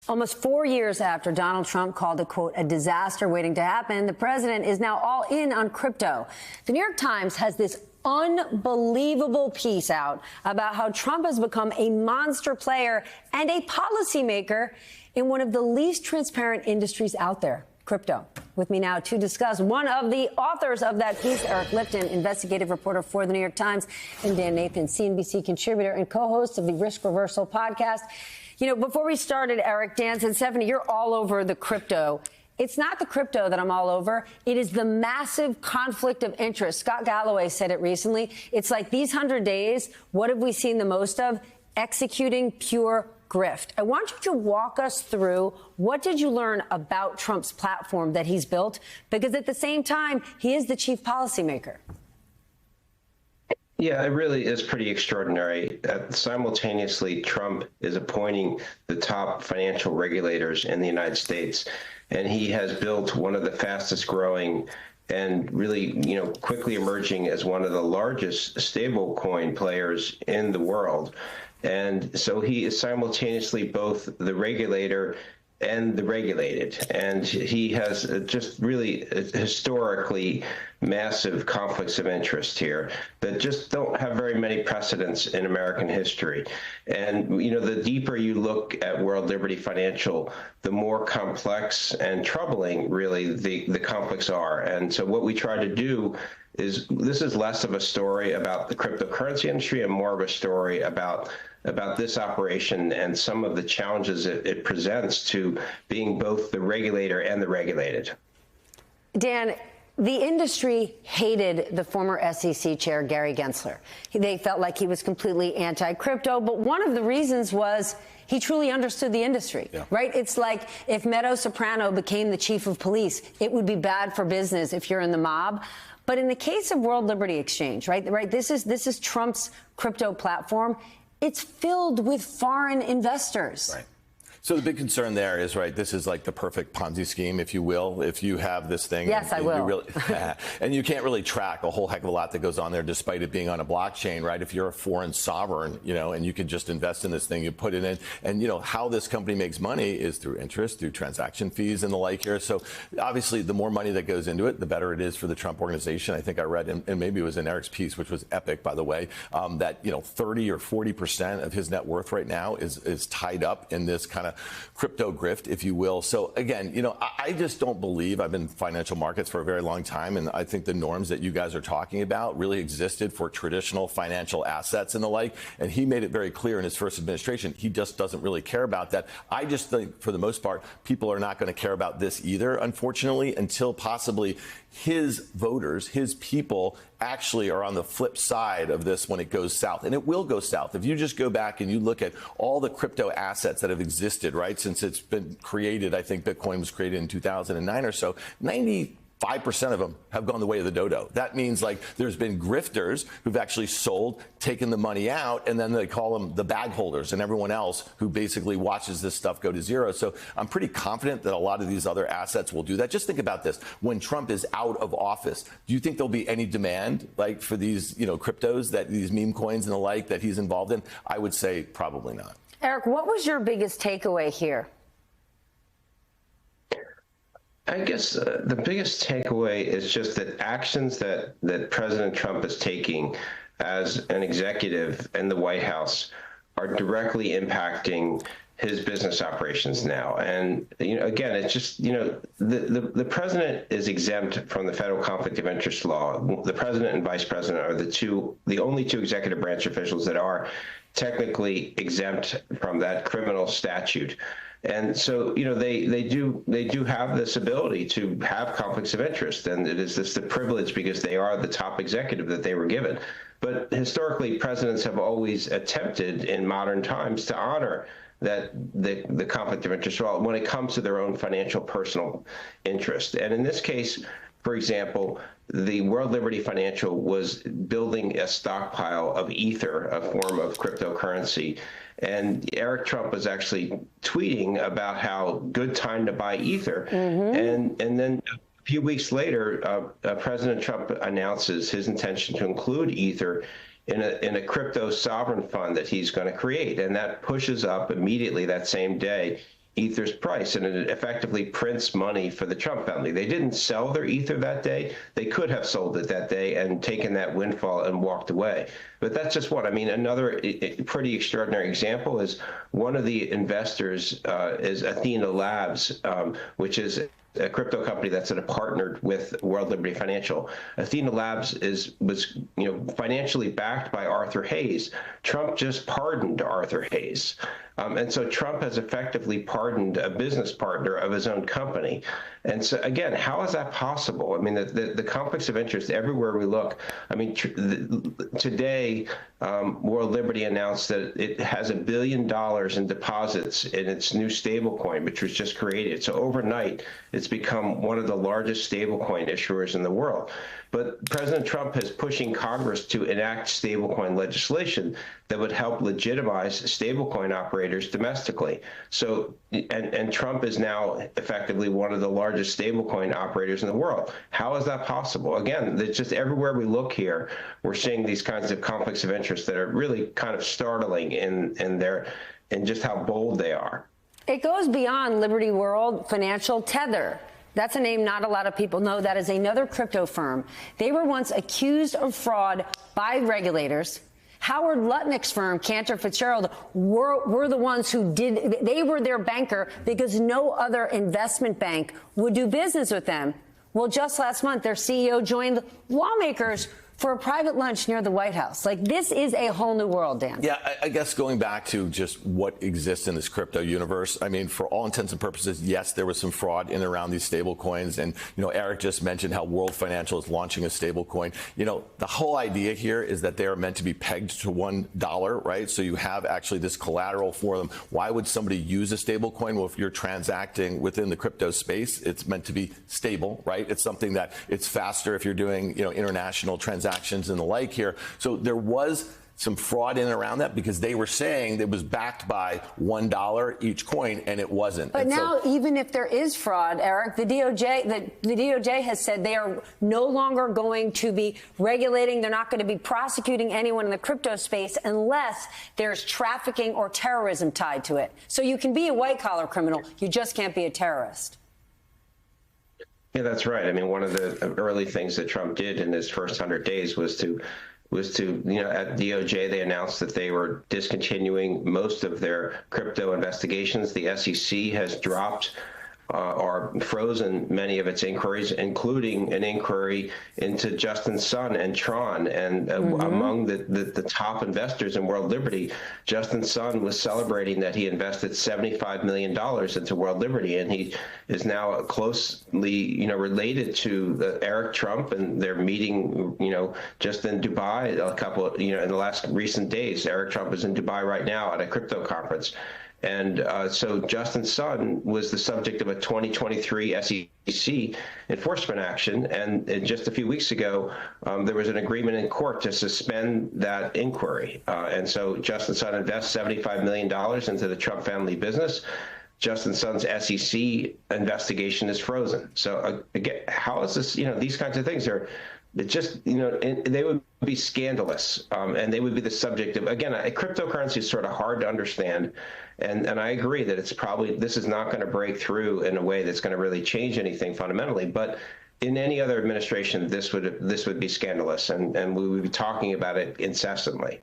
Almost 4 years after Donald Trump called it, quote, a disaster waiting to happen, the president is now all in on crypto. The New York Times has this unbelievable piece out about how Trump has become a monster player and a policymaker in one of the least transparent industries out there, crypto. With me now to discuss, one of the authors of that piece, Eric Lipton, investigative reporter for the New York Times, and Dan Nathan, CNBC contributor and co-host of the Risk Reversal podcast. You know, before we started, Eric, Dan said, Stephanie, you're all over the crypto. It's not the crypto that I'm all over. It is the massive conflict of interest. Scott Galloway said it recently. It's like these 100 days, what have we seen the most of? Executing pure grift. I want you to walk us through what did you learn about Trump's platform that he's built? Because at the same time, he is the chief policymaker. Yeah, it really is pretty extraordinary. Simultaneously, Trump is appointing the top financial regulators in the United States, and he has built one of the fastest growing and really, quickly emerging as one of the largest stable coin players in the world. And so he is simultaneously both the regulator and the regulated. And he has just really historically massive conflicts of interest here that just don't have very many precedents in American history. And, the deeper you look at World Liberty Financial, the more complex and troubling really the conflicts are. And so what we try to do is, this is less of a story about the cryptocurrency industry and more of a story about this operation and some of the challenges it presents to being both the regulator and the regulated. Dan, the industry hated the former SEC chair, Gary Gensler. They felt like he was completely anti-crypto, but one of the reasons was he truly understood the industry, right? It's like if Meadow Soprano became the chief of police, it would be bad for business if you're in the mob. But in the case of World Liberty Exchange, right? This is Trump's crypto platform. It's filled with foreign investors. Right. So the big concern there is, right, this is like the perfect Ponzi scheme, if you will, if you have this thing. Yes, I will. And you can't really track a whole heck of a lot that goes on there despite it being on a blockchain, right? If you're a foreign sovereign, and you can just invest in this thing, you put it in. And, how this company makes money is through interest, through transaction fees and the like here. So obviously, the more money that goes into it, the better it is for the Trump organization. I think I read, and maybe it was in Eric's piece, which was epic, by the way, that, 30 or 40% of his net worth right now is tied up in this kind of crypto grift, if you will. So again, I just don't believe, I've been in financial markets for a very long time, and I think the norms that you guys are talking about really existed for traditional financial assets and the like. And he made it very clear in his first administration, he just doesn't really care about that. I just think, for the most part, people are not going to care about this either, unfortunately, until possibly his voters, his people, actually are on the flip side of this when it goes south. And it will go south. If you just go back and you look at all the crypto assets that have existed, right, since it's been created, I think Bitcoin was created in 2009 or so, 95% of them have gone the way of the dodo. That means, like, there's been grifters who've actually sold, taken the money out, and then they call them the bag holders and everyone else who basically watches this stuff go to zero. So I'm pretty confident that a lot of these other assets will do that. Just think about this. When Trump is out of office, do you think there'll be any demand, like, for these, cryptos, that these meme coins and the like that he's involved in? I would say probably not. Eric, what was your biggest takeaway here? I guess the biggest takeaway is just that actions that President Trump is taking as an executive in the White House are directly impacting his business operations now. And, again, it's just, the president is exempt from the federal conflict of interest law. The president and vice president are the only two executive branch officials that are technically exempt from that criminal statute. And so, they do have this ability to have conflicts of interest, and it is the privilege because they are the top executive that they were given. But historically, presidents have always attempted in modern times to honor that the conflict of interest law when it comes to their own financial personal interest. And in this case, for example, the World Liberty Financial was building a stockpile of Ether, a form of cryptocurrency. And Eric Trump was actually tweeting about how good time to buy Ether. Mm-hmm. And then a few weeks later, President Trump announces his intention to include Ether in a crypto sovereign fund that he's going to create. And that pushes up immediately that same day Ether's price, and it effectively prints money for the Trump family. They didn't sell their Ether that day. They could have sold it that day and taken that windfall and walked away. But that's just one. I mean, another pretty extraordinary example is one of the investors is Athena Labs, which is a crypto company that's partnered with World Liberty Financial. Athena Labs was financially backed by Arthur Hayes. Trump just pardoned Arthur Hayes. And so Trump has effectively pardoned a business partner of his own company. And so, again, how is that possible? I mean, the conflicts of interest everywhere we look. I mean, today, World Liberty announced that it has $1 billion in deposits in its new stablecoin, which was just created. So overnight, it's become one of the largest stablecoin issuers in the world. But President Trump is pushing Congress to enact stablecoin legislation that would help legitimize stablecoin operators domestically. So, and Trump is now effectively one of the largest stablecoin operators in the world. How is that possible? Again, it's just everywhere we look here, we're seeing these kinds of conflicts of interest that are really kind of startling in just how bold they are. It goes beyond Liberty World Financial. Tether. That's a name not a lot of people know. That is another crypto firm. They were once accused of fraud by regulators. Howard Lutnick's firm, Cantor Fitzgerald, were the ones who they were their banker because no other investment bank would do business with them. Well, just last month, their CEO joined lawmakers for a private lunch near the White House. Like, this is a whole new world, Dan. Yeah, I guess going back to just what exists in this crypto universe, I mean, for all intents and purposes, yes, there was some fraud in and around these stable coins. And, Eric just mentioned how World Financial is launching a stable coin. The whole idea here is that they are meant to be pegged to $1, right? So you have actually this collateral for them. Why would somebody use a stable coin? Well, if you're transacting within the crypto space, it's meant to be stable, right? It's something that it's faster if you're doing, international transactions and the like here. So there was some fraud in and around that because they were saying it was backed by $1 each coin, and it wasn't. But now, even if there is fraud, Eric, the DOJ has said they are no longer going to be regulating. They're not going to be prosecuting anyone in the crypto space unless there's trafficking or terrorism tied to it. So you can be a white-collar criminal. You just can't be a terrorist. Yeah, that's right. I mean, one of the early things that Trump did in his first 100 days was to at DOJ, they announced that they were discontinuing most of their crypto investigations. The SEC has dropped or frozen many of its inquiries, including an inquiry into Justin Sun and Tron. And among the top investors in World Liberty, Justin Sun was celebrating that he invested $75 million into World Liberty, and he is now closely, related to Eric Trump, and they're meeting, just in Dubai a couple, in the last recent days. Eric Trump is in Dubai right now at a crypto conference. And so Justin Sun was the subject of a 2023 SEC enforcement action. And just a few weeks ago, there was an agreement in court to suspend that inquiry. And so Justin Sun invests $75 million into the Trump family business. Justin Sun's SEC investigation is frozen. So again, how is this, these kinds of things are, it just, they would be scandalous, and they would be the subject of, again, cryptocurrency is sort of hard to understand. And I agree that this is not going to break through in a way that's going to really change anything fundamentally. But in any other administration, this would be scandalous, and we would be talking about it incessantly.